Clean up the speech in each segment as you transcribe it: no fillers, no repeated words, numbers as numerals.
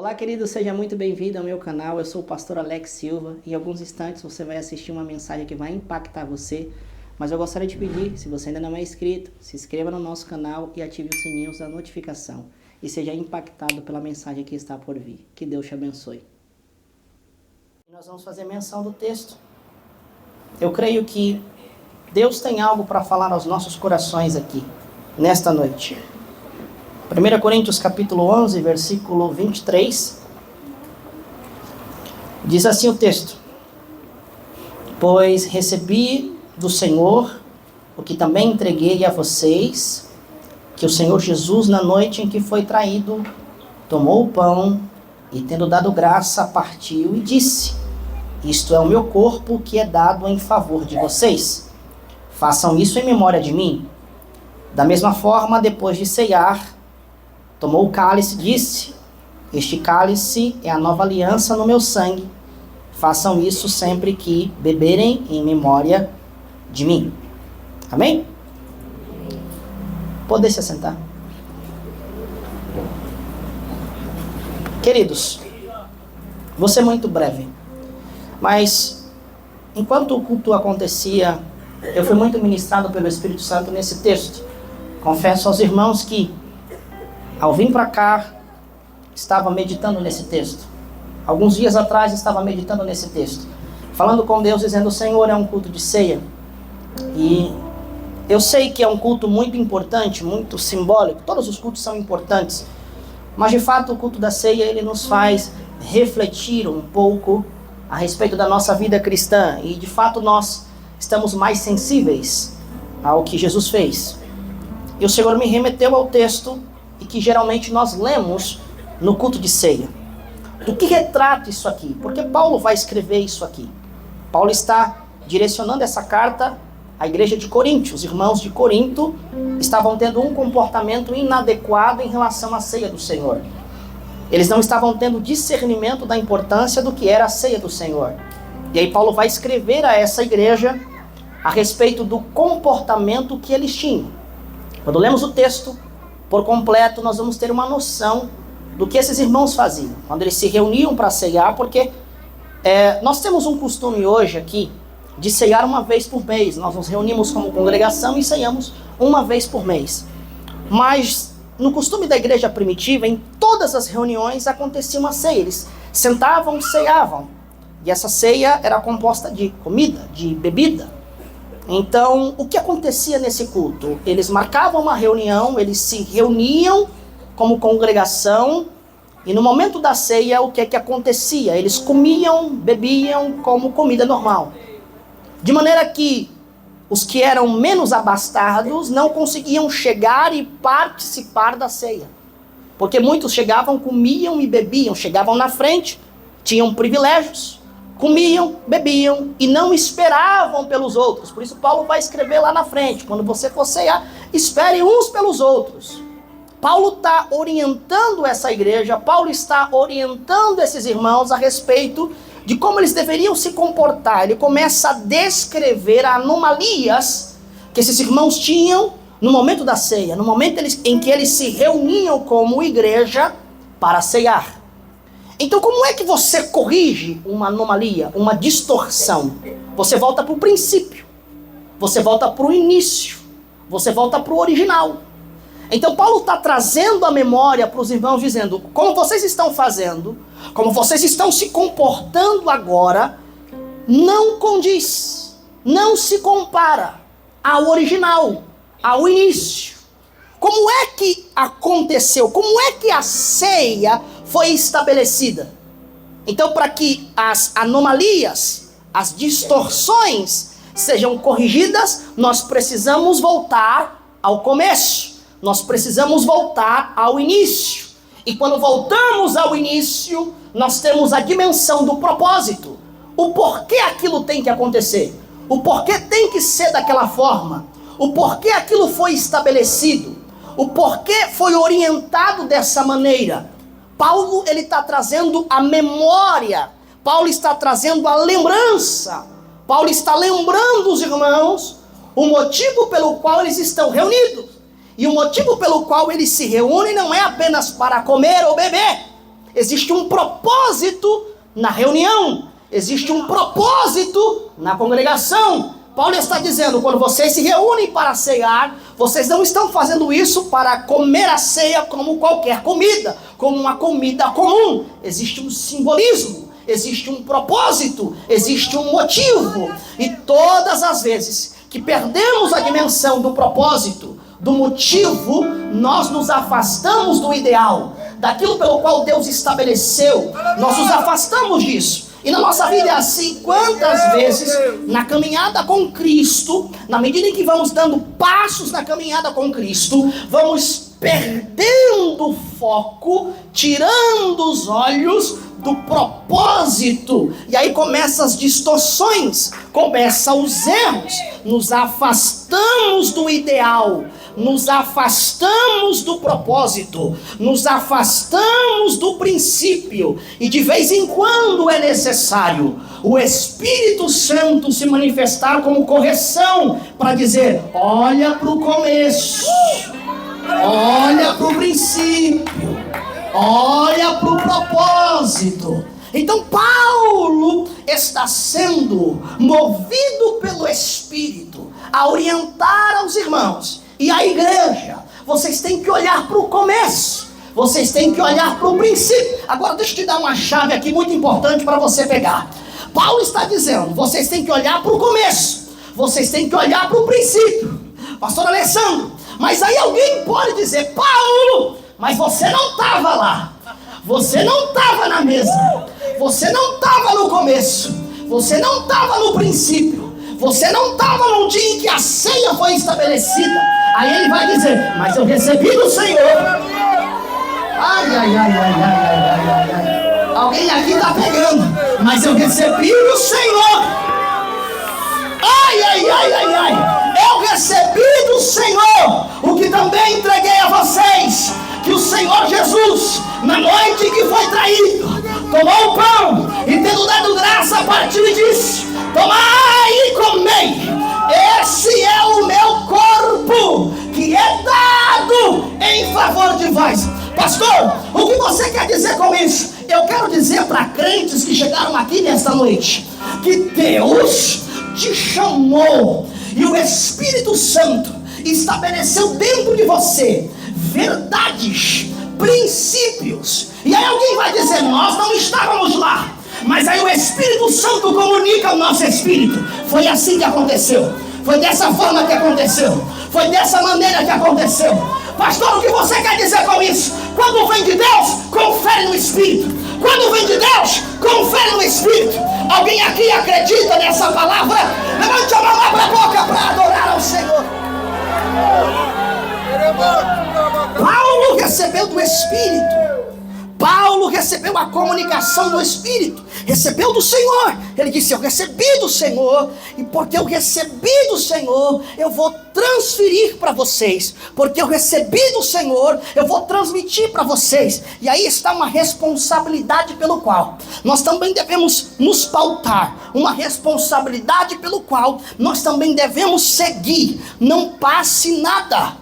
Olá, querido, seja muito bem-vindo ao meu canal. Eu sou o pastor Alex Silva e em alguns instantes você vai assistir uma mensagem que vai impactar você. Mas eu gostaria de pedir, se você ainda não é inscrito, se inscreva no nosso canal e ative o sininho da notificação e seja impactado pela mensagem que está por vir. Que Deus te abençoe. Nós vamos fazer menção do texto. Eu creio que Deus tem algo para falar aos nossos corações aqui, nesta noite. 1 Coríntios capítulo 11, versículo 23, diz assim o texto: Pois recebi do Senhor o que também entreguei a vocês, que o Senhor Jesus, na noite em que foi traído, tomou o pão e, tendo dado graça, partiu e disse: Isto é o meu corpo que é dado em favor de vocês. Façam isso em memória de mim. Da mesma forma, depois de ceiar, tomou o cálice e disse: Este cálice é a nova aliança no meu sangue. Façam isso sempre que beberem em memória de mim. Amém? Pode se assentar. Queridos, vou ser muito breve, mas enquanto o culto acontecia, eu fui muito ministrado pelo Espírito Santo nesse texto. Confesso aos irmãos que, ao vir para cá, estava meditando nesse texto. Alguns dias atrás estava meditando nesse texto, falando com Deus, dizendo: Senhor, é um culto de ceia. E eu sei que é um culto muito importante, muito simbólico. Todos os cultos são importantes. Mas de fato o culto da ceia, ele nos faz refletir um pouco a respeito da nossa vida cristã. E de fato nós estamos mais sensíveis ao que Jesus fez. E o Senhor me remeteu ao texto e que geralmente nós lemos no culto de ceia. Do que retrata isso aqui? Porque Paulo vai escrever isso aqui. Paulo está direcionando essa carta à igreja de Corinto. Os irmãos de Corinto estavam tendo um comportamento inadequado em relação à ceia do Senhor. Eles não estavam tendo discernimento da importância do que era a ceia do Senhor. E aí Paulo vai escrever a essa igreja a respeito do comportamento que eles tinham. Quando lemos o texto por completo, nós vamos ter uma noção do que esses irmãos faziam quando eles se reuniam para ceiar, porque nós temos um costume hoje aqui de ceiar uma vez por mês. Nós nos reunimos como congregação e ceiamos uma vez por mês. Mas no costume da igreja primitiva, em todas as reuniões acontecia uma ceia. Eles sentavam, ceiavam. E essa ceia era composta de comida, de bebida. Então, o que acontecia nesse culto? Eles marcavam uma reunião, eles se reuniam como congregação, e no momento da ceia, o que é que acontecia? Eles comiam, bebiam como comida normal. De maneira que os que eram menos abastados não conseguiam chegar e participar da ceia. Porque muitos chegavam, comiam e bebiam, chegavam na frente, tinham privilégios, comiam, bebiam e não esperavam pelos outros. Por isso Paulo vai escrever lá na frente: quando você for ceiar, espere uns pelos outros. Paulo está orientando essa igreja, Paulo está orientando esses irmãos a respeito de como eles deveriam se comportar. Ele começa a descrever anomalias que esses irmãos tinham no momento da ceia, no momento em que eles se reuniam como igreja para ceiar. Então, como é que você corrige uma anomalia, uma distorção? Você volta para o princípio, você volta para o início, você volta para o original. Então Paulo está trazendo a memória para os irmãos, dizendo: como vocês estão fazendo, como vocês estão se comportando agora, não condiz, não se compara ao original, ao início. Como é que aconteceu? Como é que a ceia foi estabelecida? Então, para que as anomalias, as distorções sejam corrigidas, nós precisamos voltar ao começo. Nós precisamos voltar ao início. E quando voltamos ao início, nós temos a dimensão do propósito. O porquê aquilo tem que acontecer. O porquê tem que ser daquela forma. O porquê aquilo foi estabelecido. O porquê foi orientado dessa maneira. Paulo, ele está trazendo a memória. Paulo está trazendo a lembrança. Paulo está lembrando os irmãos o motivo pelo qual eles estão reunidos. E o motivo pelo qual eles se reúnem não é apenas para comer ou beber. existe um propósito na reunião, existe um propósito na congregação. Paulo está dizendo, quando vocês se reúnem para ceiar, vocês não estão fazendo isso para comer a ceia como qualquer comida, como uma comida comum. Existe um simbolismo, existe um propósito, existe um motivo. E todas as vezes que perdemos a dimensão do propósito, do motivo, nós nos afastamos do ideal, daquilo pelo qual Deus estabeleceu, nós nos afastamos disso. E na nossa vida é assim. Quantas vezes na caminhada com Cristo, na medida em que vamos dando passos na caminhada com Cristo, vamos perdendo o foco, tirando os olhos do propósito, e aí começam as distorções, começam os erros, nos afastamos do ideal, nos afastamos do propósito, nos afastamos do princípio, e de vez em quando é necessário o Espírito Santo se manifestar como correção, para dizer, olha para o começo, olha para o princípio, olha para o propósito. Então Paulo está sendo movido pelo Espírito a orientar aos irmãos e à igreja. Vocês têm que olhar para o começo, vocês têm que olhar para o princípio. Agora deixa eu te dar uma chave aqui muito importante para você pegar. Paulo está dizendo, vocês têm que olhar para o começo, vocês têm que olhar para o princípio. Pastor Alessandro, mas aí alguém pode dizer, Paulo, mas você não estava lá, você não estava na mesa, você não estava no começo, você não estava no princípio, você não estava num dia em que a ceia foi estabelecida. Aí ele vai dizer, mas eu recebi do Senhor. Ai, ai, ai, ai, ai, ai, ai, ai. Alguém aqui está pegando, mas eu recebi do Senhor. Ai, ai, ai, ai, ai. Eu recebi do Senhor o que também entreguei a vocês, que o Senhor Jesus, na noite que foi traído, tomou o pão e tendo dado graça, partiu e disse, tomai e comei, esse é o meu corpo, que é dado em favor de vós. Pastor, o que você quer dizer com isso? Eu quero dizer para crentes que chegaram aqui nesta noite, que Deus te chamou, e o Espírito Santo estabeleceu dentro de você verdades, princípios. E aí alguém vai dizer, nós não estávamos lá, mas aí o Espírito Santo comunica ao nosso espírito. Foi assim que aconteceu, foi dessa forma que aconteceu, foi dessa maneira que aconteceu. Pastor, o que você quer dizer com isso? Quando vem de Deus, confere no Espírito. Quando vem de Deus, confere no Espírito. Alguém aqui acredita nessa palavra? Levante a mão, abra a boca para adorar ao Senhor. Paulo recebeu do Espírito. Paulo recebeu a comunicação do Espírito, recebeu do Senhor. Ele disse, eu recebi do Senhor, e porque eu recebi do Senhor, eu vou transferir para vocês. Porque eu recebi do Senhor, eu vou transmitir para vocês. E aí está uma responsabilidade pelo qual nós também devemos nos pautar, uma responsabilidade pelo qual nós também devemos seguir. Não passe nada,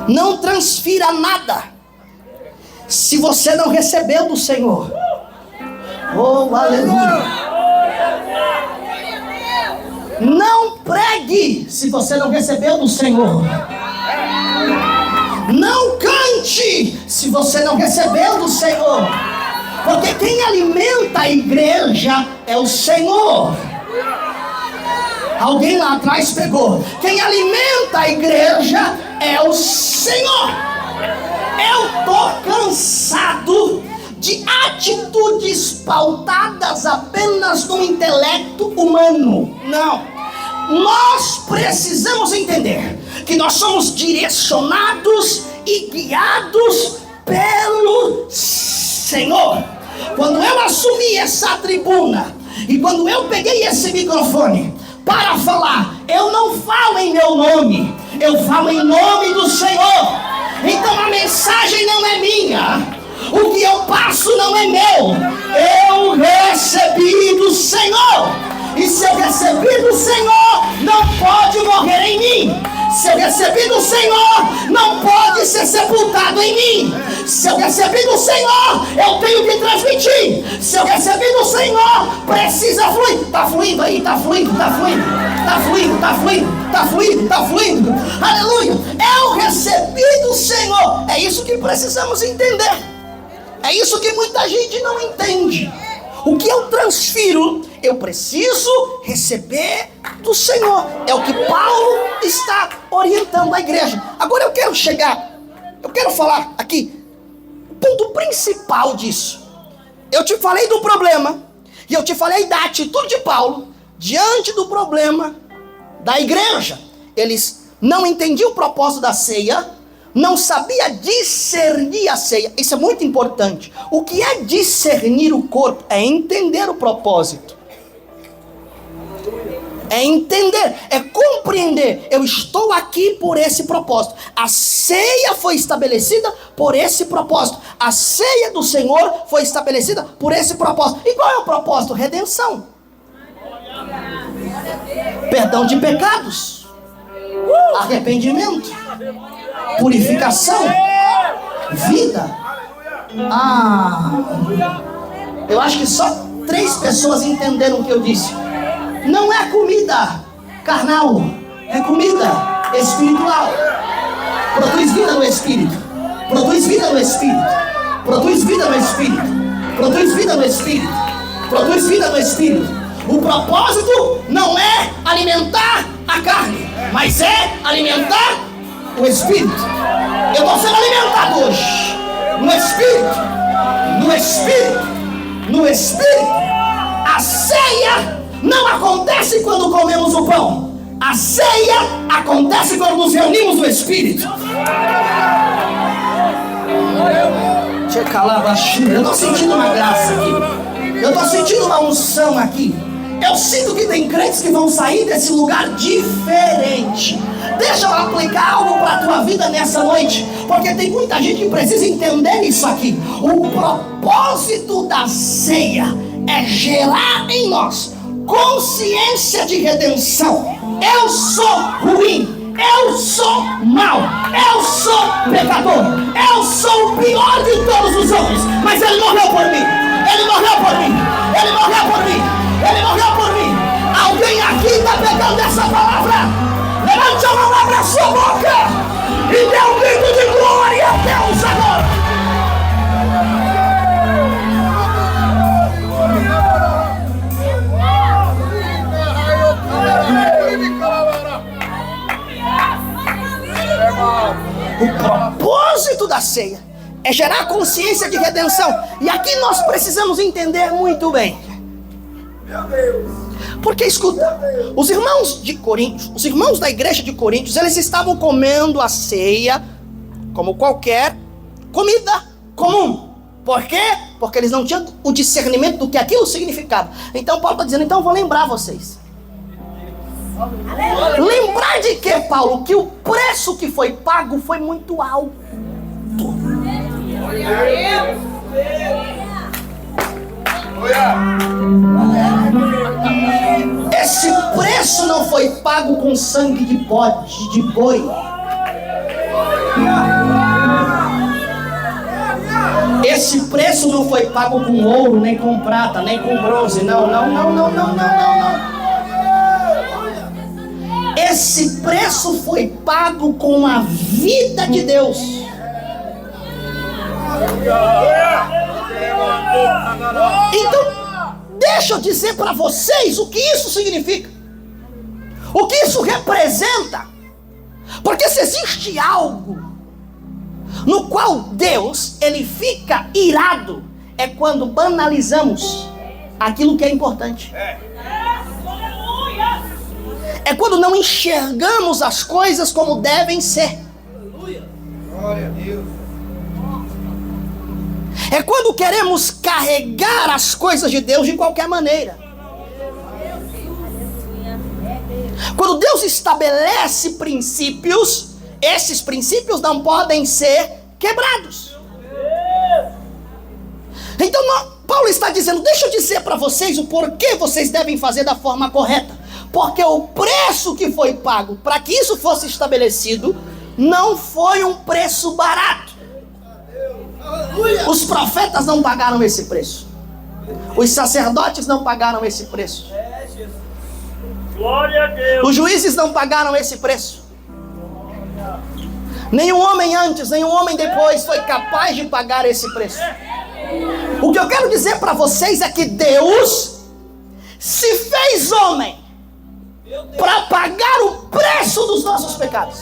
não transfira nada se você não recebeu do Senhor. Oh, aleluia. Não pregue se você não recebeu do Senhor. Não cante se você não recebeu do Senhor. Porque quem alimenta a igreja é o Senhor. Alguém lá atrás pegou. Quem alimenta a igreja é o Senhor. Eu estou cansado de atitudes pautadas apenas no intelecto humano. Não. Nós precisamos entender que nós somos direcionados e guiados pelo Senhor. Quando eu assumi essa tribuna e quando eu peguei esse microfone para falar, eu não falo em meu nome, eu falo em nome do Senhor. Então a mensagem não é minha, o que eu passo não é meu, eu recebi do Senhor. E se eu recebi do Senhor, não pode morrer em mim. Se eu recebi do Senhor, não pode ser sepultado em mim. Se eu recebi do Senhor, eu tenho que transmitir. Se eu recebi do Senhor, precisa fluir. Está fluindo aí, está fluindo, está fluindo. Está fluindo, está fluindo, está fluindo, está fluindo. Aleluia. Eu recebi do Senhor. É isso que precisamos entender. É isso que muita gente não entende. O que eu transfiro, eu preciso receber do Senhor. É o que Paulo está orientando a igreja. Agora eu quero falar aqui, o ponto principal disso. Eu te falei do problema, e eu te falei da atitude de Paulo, diante do problema da igreja. Eles não entendiam o propósito da ceia, não sabia discernir a ceia. Isso é muito importante. O que é discernir o corpo? É entender o propósito. É entender, é compreender. Eu estou aqui por esse propósito. A ceia foi estabelecida por esse propósito. A ceia do Senhor foi estabelecida por esse propósito. E qual é o propósito? Redenção. Perdão de pecados. Arrependimento. Purificação. Vida. Eu acho que só 3 pessoas entenderam o que eu disse. Não é comida carnal, é comida espiritual. Produz vida no Espírito. Produz vida no Espírito. Produz vida no Espírito. Produz vida no Espírito. Produz vida no Espírito. O propósito não é alimentar a carne, mas é alimentar o Espírito. Eu estou sendo alimentado hoje no Espírito. No Espírito. No Espírito. A ceia não acontece quando comemos o pão. A ceia acontece quando nos reunimos no Espírito. Eu estou sentindo uma graça aqui. Eu estou sentindo uma unção aqui. Eu sinto que tem crentes que vão sair desse lugar diferente. Deixa eu aplicar algo para a tua vida nessa noite, porque tem muita gente que precisa entender isso aqui. O propósito da ceia é gerar em nós consciência de redenção. Eu sou ruim, eu sou mau, eu sou pecador, eu sou o pior de todos os homens, mas Ele morreu por mim, Ele morreu por mim, Ele morreu por mim, Ele morreu por mim. Alguém aqui está pegando essa palavra? Levante a mão, abra a sua boca e dê um grito de glória a Deus agora. O propósito da ceia é gerar consciência de redenção. E aqui nós precisamos entender muito bem. Porque escuta, os irmãos de Coríntios, os irmãos da igreja de Coríntios, eles estavam comendo a ceia como qualquer comida comum. Por quê? Porque eles não tinham o discernimento do que aquilo significava. Então Paulo está dizendo, então eu vou lembrar vocês. Lembrar de que, Paulo? Que o preço que foi pago foi muito alto. Esse preço não foi pago com sangue de bode, de boi. Esse preço não foi pago com ouro, nem com prata, nem com bronze. Não. Esse preço foi pago com a vida de Deus. Então, deixa eu dizer para vocês o que isso significa. O que isso representa. Porque se existe algo no qual Deus, ele fica irado, é quando banalizamos aquilo que é importante. É quando não enxergamos as coisas como devem ser. Glória a Deus. É quando queremos carregar as coisas de Deus de qualquer maneira. Quando Deus estabelece princípios, esses princípios não podem ser quebrados. Então Paulo Paulo está dizendo, deixa eu dizer para vocês o porquê vocês devem fazer da forma correta. Porque o preço que foi pago para que isso fosse estabelecido não foi um preço barato. Os profetas não pagaram esse preço. Os sacerdotes não pagaram esse preço. Glória a Deus. Os juízes não pagaram esse preço. Nenhum homem antes, nenhum homem depois foi capaz de pagar esse preço. O que eu quero dizer para vocês é que Deus se fez homem para pagar o preço dos nossos pecados.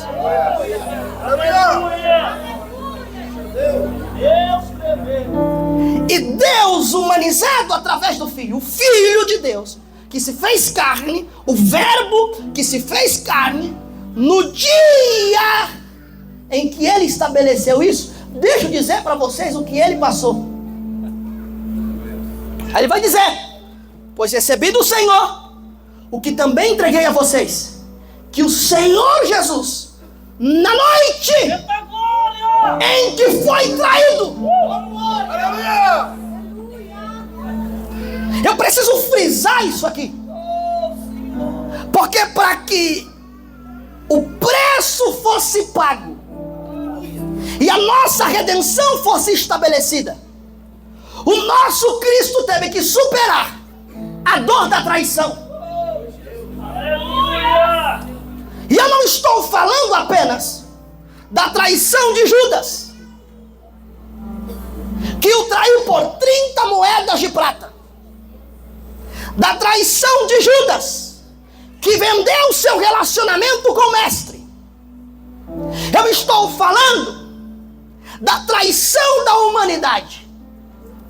E Deus humanizado através do Filho, o Filho de Deus, que se fez carne, o Verbo que se fez carne, no dia em que Ele estabeleceu isso, deixa eu dizer para vocês o que Ele passou. Aí Ele vai dizer, pois recebi do Senhor o que também entreguei a vocês, que o Senhor Jesus, na noite em que foi traído, eu preciso frisar isso aqui, porque para que o preço fosse pago e a nossa redenção fosse estabelecida, o nosso Cristo teve que superar a dor da traição. E eu não estou falando apenas da traição de Judas, que o traiu por 30 moedas de prata, da traição de Judas, que vendeu seu relacionamento com o mestre. Eu estou falando da traição da humanidade,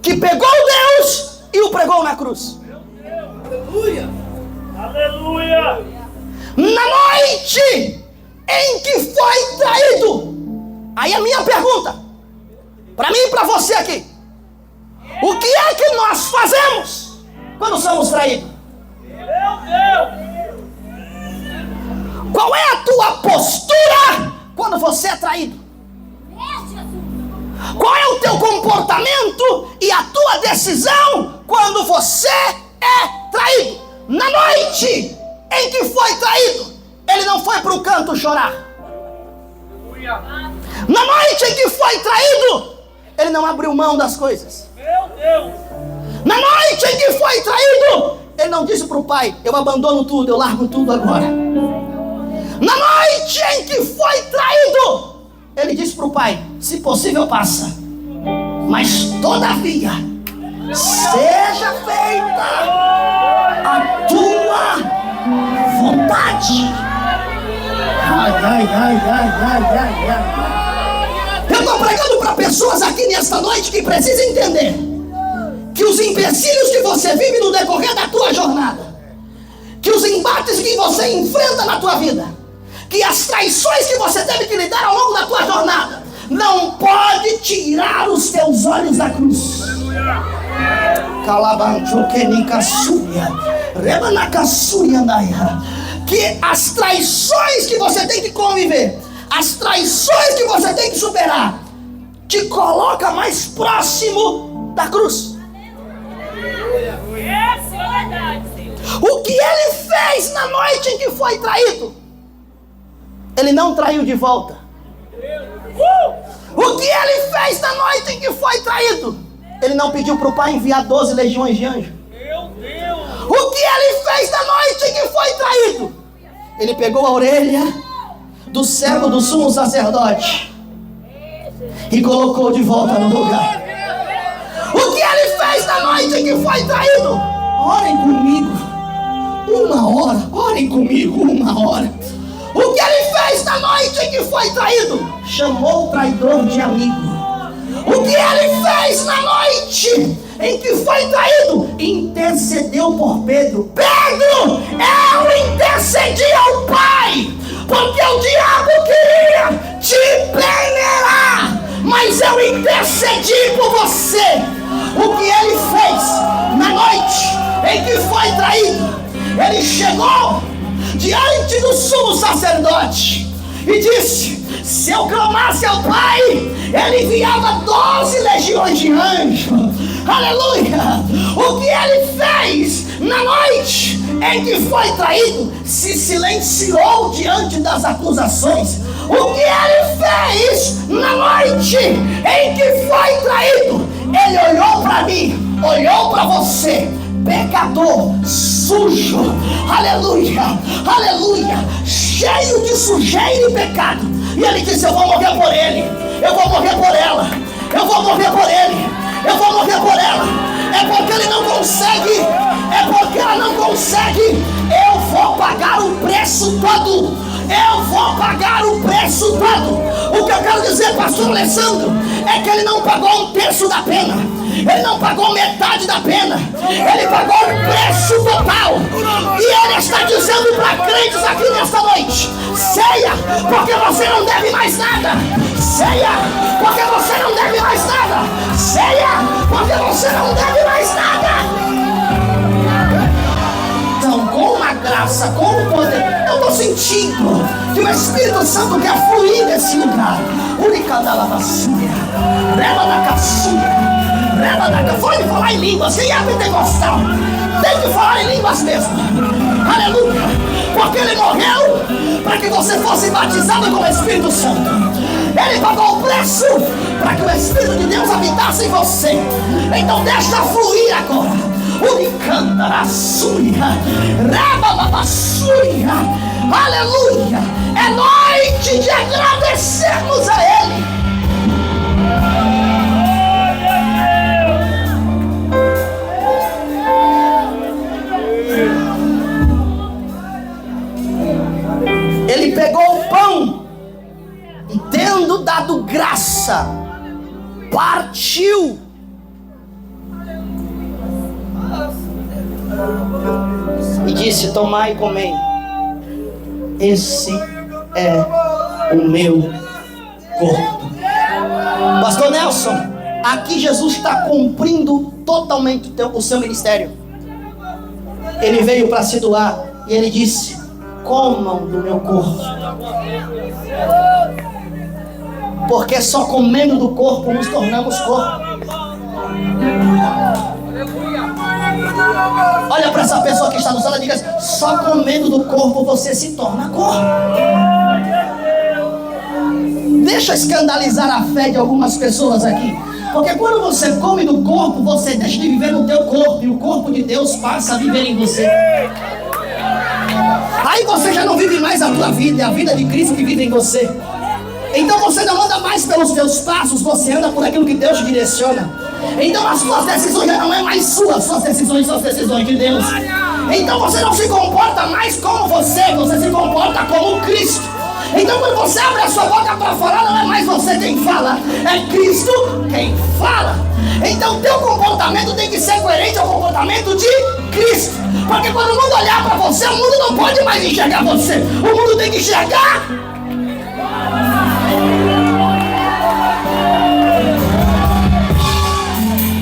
que pegou Deus e o pregou na cruz. Aleluia! Aleluia! Na noite em que foi traído. Aí a minha pergunta, para mim e para você aqui, o que é que nós fazemos quando somos traídos? Meu Deus! Qual é a tua postura quando você é traído? Qual é o teu comportamento e a tua decisão quando você é traído? Na noite em que foi traído, ele não foi para o canto chorar. Na noite em que foi traído, ele não abriu mão das coisas. Meu Deus! Na noite em que foi traído, ele não disse para o pai, eu abandono tudo, eu largo tudo agora. Na noite em que foi traído, ele disse para o pai, se possível passa, mas todavia seja feita a tua vontade. Eu estou pregando para pessoas aqui nesta noite que precisam entender que os empecilhos que você vive no decorrer da tua jornada, que os embates que você enfrenta na tua vida, que as traições que você teve que lidar ao longo da tua jornada, não pode tirar os teus olhos da cruz. Que as traições que você tem que conviver, as traições que você tem que superar, te coloca mais próximo da cruz. O que ele fez na noite em que foi traído, ele não traiu de volta. O que ele fez na noite em que foi traído, ele não pediu para o pai enviar 12 legiões de anjos. O que ele fez na noite em que foi traído, ele pegou a orelha do servo do sumo sacerdote e colocou de volta no lugar. O que ele fez na noite em que foi traído, orem comigo 1 hora, orem comigo 1 hora. O que ele fez na noite em que foi traído, chamou o traidor de amigo. O que ele fez na noite em que foi traído, intercedeu por Pedro. Pedro, eu intercedi ao Pai, porque o diabo queria te peneirar, mas eu intercedi por você. O que ele fez na noite em que foi traído, ele chegou diante do sumo sacerdote e disse, se eu clamasse ao Pai, ele enviava 12 legiões de anjos, aleluia, o que ele fez na noite em que foi traído, se silenciou diante das acusações. O que ele fez na noite em que foi traído, ele olhou para mim, olhou para você, pecador, sujo, aleluia, aleluia, cheio de sujeira e pecado, e ele disse: eu vou morrer por ele, eu vou morrer por ela, eu vou morrer por ele, eu vou morrer por ela. É porque ele não consegue, é porque ela não consegue. Eu vou pagar o preço todo, eu vou pagar o preço todo. O que eu quero dizer, pastor Alessandro, é que ele não pagou um terço da pena, ele não pagou metade da pena, ele pagou o preço total. E ele está dizendo para crentes aqui nesta noite: ceia, porque você não deve mais nada. Ceia, porque você não deve mais nada. Ceia, porque você não deve mais nada. Então, com uma graça, com o poder, eu estou sentindo que o Espírito Santo quer fluir nesse lugar. Pode falar em línguas, quem é pentecostal tem que falar em línguas mesmo, aleluia, porque ele morreu para que você fosse batizado com o Espírito Santo. Ele pagou o preço para que o Espírito de Deus habitasse em você. Então deixa fluir agora. Aleluia. É noite de agradecermos a Ele. Ele pegou o pão e, tendo dado graça, partiu. E disse: tomai e comei, esse é o meu corpo. Pastor Nelson, aqui Jesus está cumprindo totalmente o seu ministério. Ele veio para se doar e ele disse: comam do meu corpo, porque só comendo do corpo nos tornamos corpo. Olha para essa pessoa que está no sala e diga: só comendo do corpo você se torna corpo. Deixa escandalizar a fé de algumas pessoas aqui, porque quando você come do corpo, você deixa de viver no teu corpo, e o corpo de Deus passa a viver em você. Aí você já não vive mais a tua vida, é a vida de Cristo que vive em você. Então você não anda mais pelos teus passos, você anda por aquilo que Deus te direciona. Então as suas decisões já não é mais suas decisões são as decisões de Deus. Então você não se comporta mais como você se comporta como Cristo. Então quando você abre a sua boca para falar, não é mais você quem fala, é Cristo quem fala. Então teu comportamento tem que ser coerente ao comportamento de Cristo. Porque quando o mundo olhar para você, o mundo não pode mais enxergar você, o mundo tem que enxergar.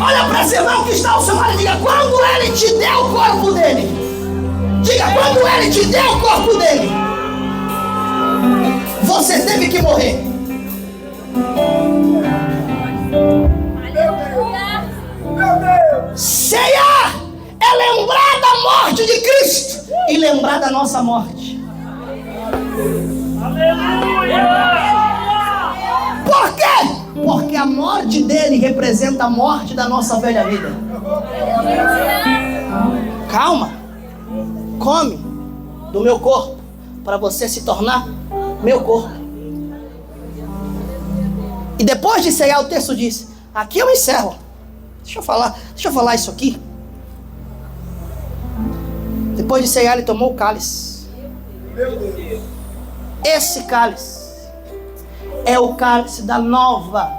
Olha para esse irmão que está ao seu lado e diga: quando ele te deu o corpo dele, diga: quando ele te deu o corpo dele, você teve que morrer. Ceia é lembrar da morte de Cristo e lembrar da nossa morte. Aleluia! Por quê? Porque a morte dele representa a morte da nossa velha vida. Calma. Come do meu corpo para você se tornar meu corpo. E depois de ceiar, o texto diz: aqui eu encerro. Deixa eu falar isso aqui. Depois de ceiar, ele tomou o cálice. Esse cálice é o cálice da nova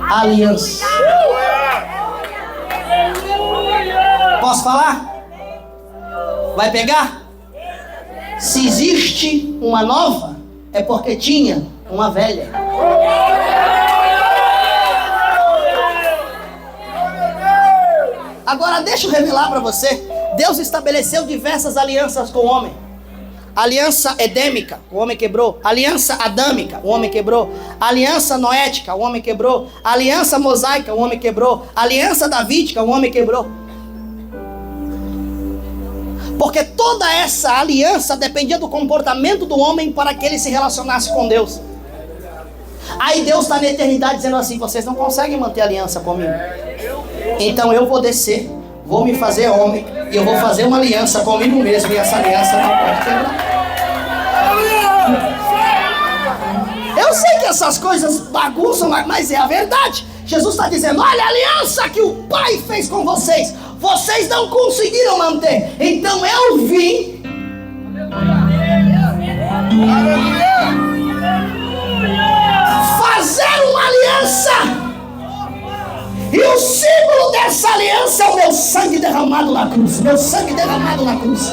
aliança. Posso falar? Vai pegar? Se existe uma nova, é porque tinha uma velha. Agora deixa eu revelar para você. Deus estabeleceu diversas alianças com o homem. Aliança edêmica, o homem quebrou. Aliança adâmica, o homem quebrou. Aliança noética, o homem quebrou. Aliança mosaica, o homem quebrou. Aliança davídica, o homem quebrou. Porque toda essa aliança dependia do comportamento do homem para que ele se relacionasse com Deus. Aí Deus está na eternidade dizendo assim: vocês não conseguem manter aliança comigo. Então eu vou descer, vou me fazer homem, e eu vou fazer uma aliança comigo mesmo, e essa aliança não pode quebrar. Eu sei que essas coisas bagunçam, mas é a verdade. Jesus está dizendo: olha a aliança que o Pai fez com vocês, vocês não conseguiram manter, então eu vim fazer uma aliança. E o símbolo dessa aliança é o meu sangue derramado na cruz. Meu sangue derramado na cruz.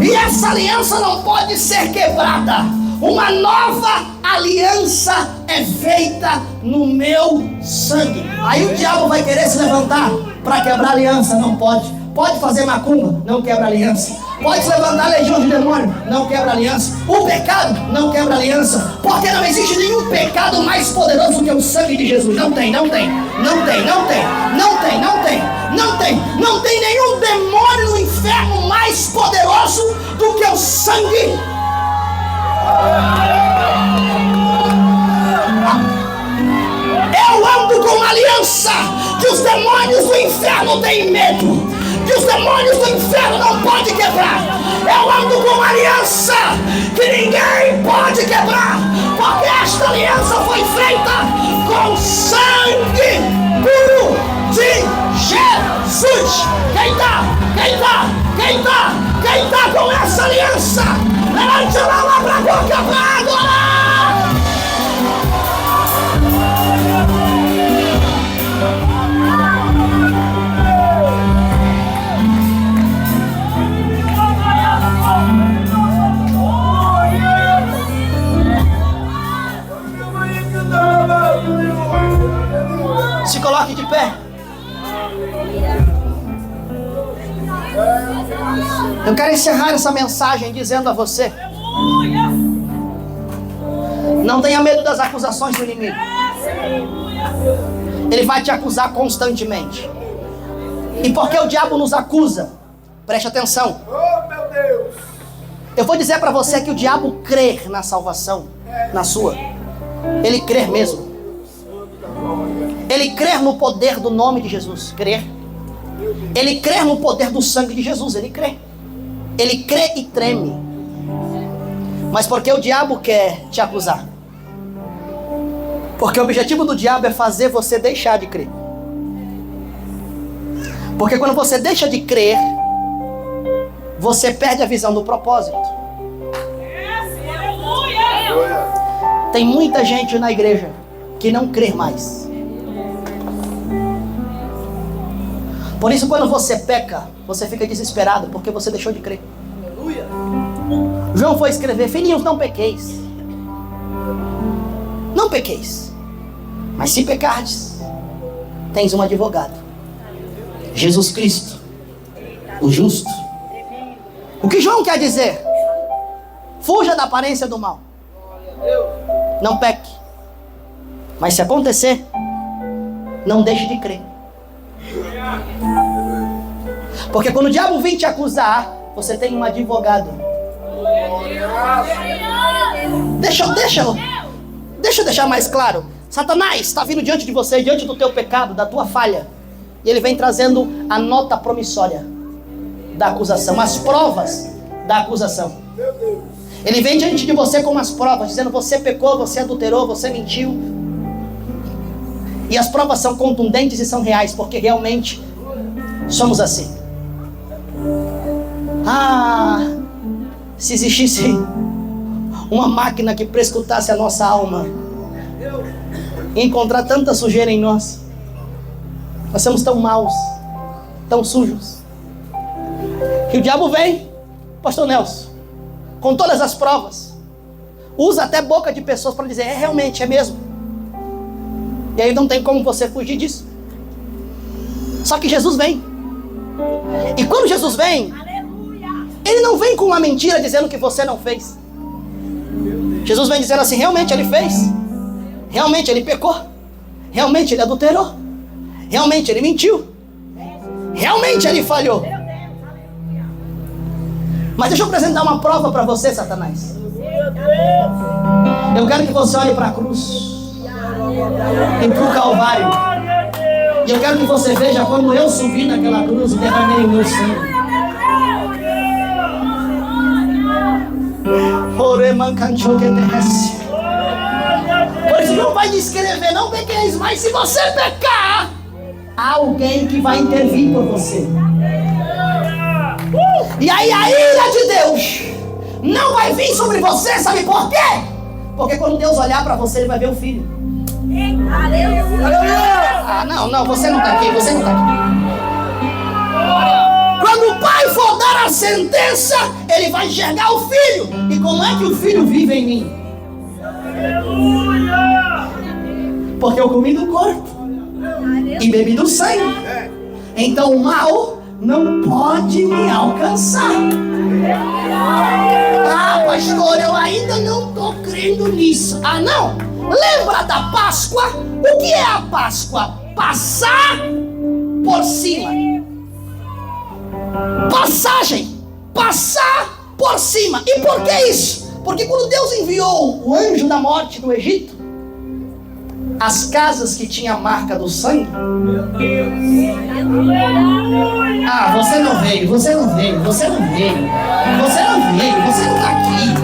E essa aliança não pode ser quebrada. Uma nova aliança é feita no meu sangue. Aí o diabo vai querer se levantar para quebrar a aliança. Não pode. Pode fazer macumba, não quebra aliança. Pode levantar legião de demônio, não quebra aliança. O pecado não quebra aliança. Porque não existe nenhum pecado mais poderoso que o sangue de Jesus. Não tem, não tem, não tem, não tem, não tem, não tem, não tem. Não tem nenhum demônio no inferno mais poderoso do que o sangue. Eu ando com uma aliança que os demônios do inferno têm medo, que os demônios do inferno não podem quebrar. Eu ando com uma aliança que ninguém pode quebrar, porque esta aliança foi feita com sangue puro de Jesus. Quem tá com essa aliança, levante a mão para a boca para adorar. Se coloque de pé. Eu quero encerrar essa mensagem dizendo a você: não tenha medo das acusações do inimigo. Ele vai te acusar constantemente. E porque o diabo nos acusa, preste atenção. Eu vou dizer para você que o diabo crê na salvação, na sua. Ele crê mesmo. Ele crê no poder do nome de Jesus. Crê. Ele crê no poder do sangue de Jesus. Ele crê. Ele crê e treme. Mas porque o diabo quer te acusar? Porque o objetivo do diabo é fazer você deixar de crer. Porque quando você deixa de crer, você perde a visão do propósito. Tem muita gente na igreja que não crê mais. Por isso, quando você peca, você fica desesperado, porque você deixou de crer. João foi escrever: filhinhos, não pequeis. Não pequeis. Mas se pecardes, tens um advogado, Jesus Cristo, o justo. O que João quer dizer? Fuja da aparência do mal. Não peque. Mas se acontecer, não deixe de crer. Porque quando o diabo vem te acusar, você tem um advogado. Deixa eu deixar mais claro. Satanás está vindo diante de você, diante do teu pecado, da tua falha. E ele vem trazendo a nota promissória da acusação, as provas da acusação. Ele vem diante de você com as provas, dizendo: você pecou, você adulterou, você mentiu. E as provas são contundentes e são reais, porque realmente somos assim. Se existisse uma máquina que prescrutasse a nossa alma e encontrar tanta sujeira em nós. Nós somos tão maus, tão sujos, que o diabo vem, pastor Nelson, com todas as provas, usa até boca de pessoas para dizer: realmente, é mesmo. E aí não tem como você fugir disso. Só que Jesus vem. E quando Jesus vem, Ele não vem com uma mentira dizendo que você não fez. Jesus vem dizendo assim: realmente ele fez, realmente ele pecou, realmente ele adulterou, realmente ele mentiu, realmente ele falhou. Mas deixa eu apresentar uma prova para você, Satanás. Eu quero que você olhe para a cruz e para o Calvário. E eu quero que você veja quando eu subi naquela cruz e derramei o meu sangue. Por isso não vai descrever, não pequeis, mas se você pecar, há alguém que vai intervir por você. E aí a ira de Deus não vai vir sobre você, sabe por quê? Porque quando Deus olhar para você, ele vai ver o filho. Ah, não, você não está aqui, você não está aqui. Quando o pai for dar a sentença, ele vai enxergar o filho. E como é que o filho vive em mim? Porque eu comi do corpo e bebi do sangue. Então o mal não pode me alcançar. Ah, pastor, eu ainda não estou crendo nisso. Ah, não? Lembra da Páscoa? O que é a Páscoa? Passar por cima. Passagem. Passar por cima. E por que isso? Porque quando Deus enviou o anjo da morte no Egito, as casas que tinham a marca do sangue. Ah, você não veio, você não veio, você não veio, você não veio, você não está aqui.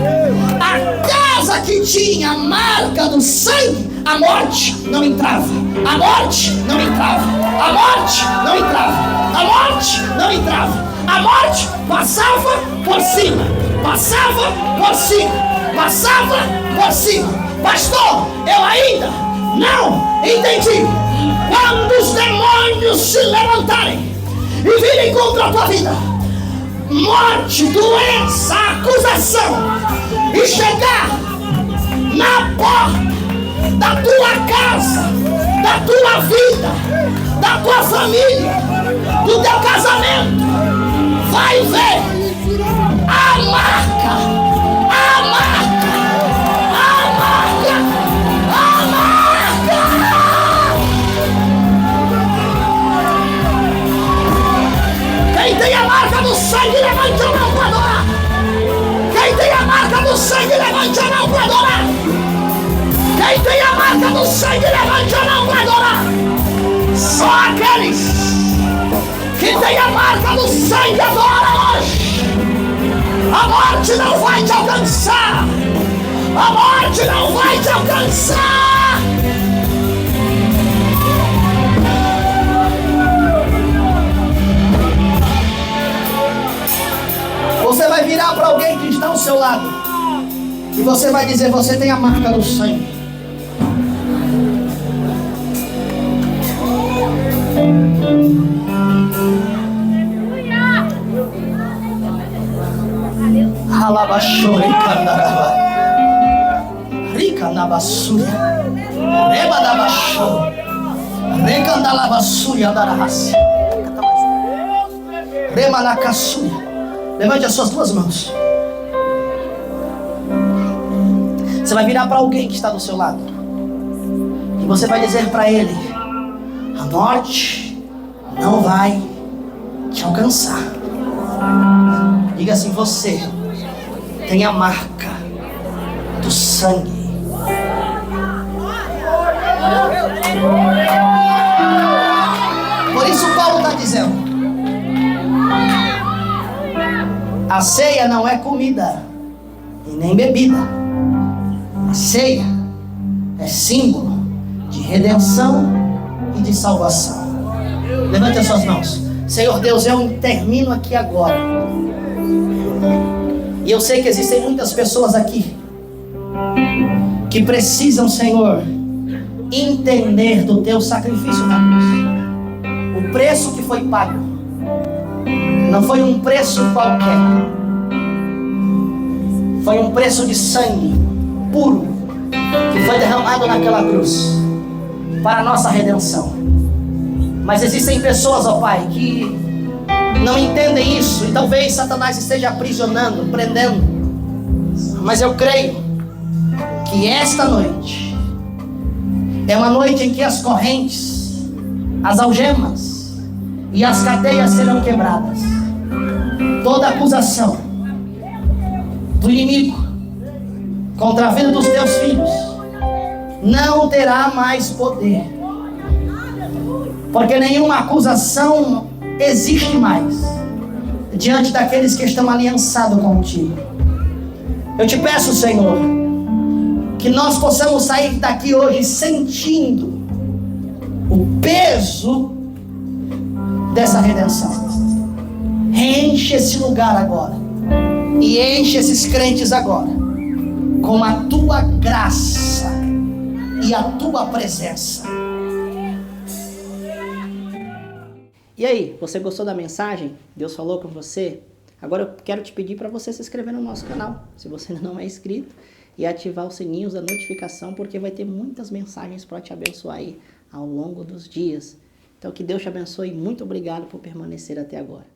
A casa que tinha a marca do sangue, a morte não entrava, a morte não entrava, a morte não entrava, a morte não entrava, a morte passava por cima, passava por cima, passava por cima. Pastor, eu ainda não entendi. Quando os demônios se levantarem e virem contra a tua vida, morte, doença, acusação, e chegar na porta da tua casa, da tua vida, da tua família, do teu casamento, vai ver a marca, a marca, a marca, a marca. Quem tem a marca do sangue, levante a mão para adorar. Quem tem a marca do sangue, levante a mão para adorar. Quem tem a marca do sangue, levante a mão para adorar. Só aqueles que tem a marca do sangue adora hoje. A morte não vai te alcançar. A morte não vai te alcançar. Você vai virar para alguém que está ao seu lado e você vai dizer: você tem a marca do sangue. Alabashore candaraba, rica na basura, reba da basura, recandalabasura darahas, rema na caçura. Levante as suas duas mãos. Você vai virar para alguém que está do seu lado e você vai dizer para ele: a morte não vai te alcançar. Diga assim: você tem a marca do sangue. Por isso Paulo está dizendo: a ceia não é comida e nem bebida. A ceia é símbolo de redenção e de salvação. Levante as suas mãos. Senhor Deus, eu termino aqui agora. E eu sei que existem muitas pessoas aqui que precisam, Senhor, entender do teu sacrifício na cruz. O preço que foi pago não foi um preço qualquer. Foi um preço de sangue puro que foi derramado naquela cruz para a nossa redenção. Mas existem pessoas, ó Pai, que não entendem isso e talvez Satanás esteja aprisionando, prendendo. Mas eu creio que esta noite é uma noite em que as correntes, as algemas e as cadeias serão quebradas. Toda acusação do inimigo contra a vida dos teus filhos não terá mais poder, porque nenhuma acusação existe mais diante daqueles que estão aliançados contigo. Eu te peço, Senhor, que nós possamos sair daqui hoje sentindo o peso dessa redenção. Enche esse lugar agora e enche esses crentes agora com a tua graça e a tua presença. E aí, você gostou da mensagem? Deus falou com você? Agora eu quero te pedir para você se inscrever no nosso canal, se você ainda não é inscrito, e ativar os sininhos da notificação, porque vai ter muitas mensagens para te abençoar aí ao longo dos dias. Então que Deus te abençoe e muito obrigado por permanecer até agora.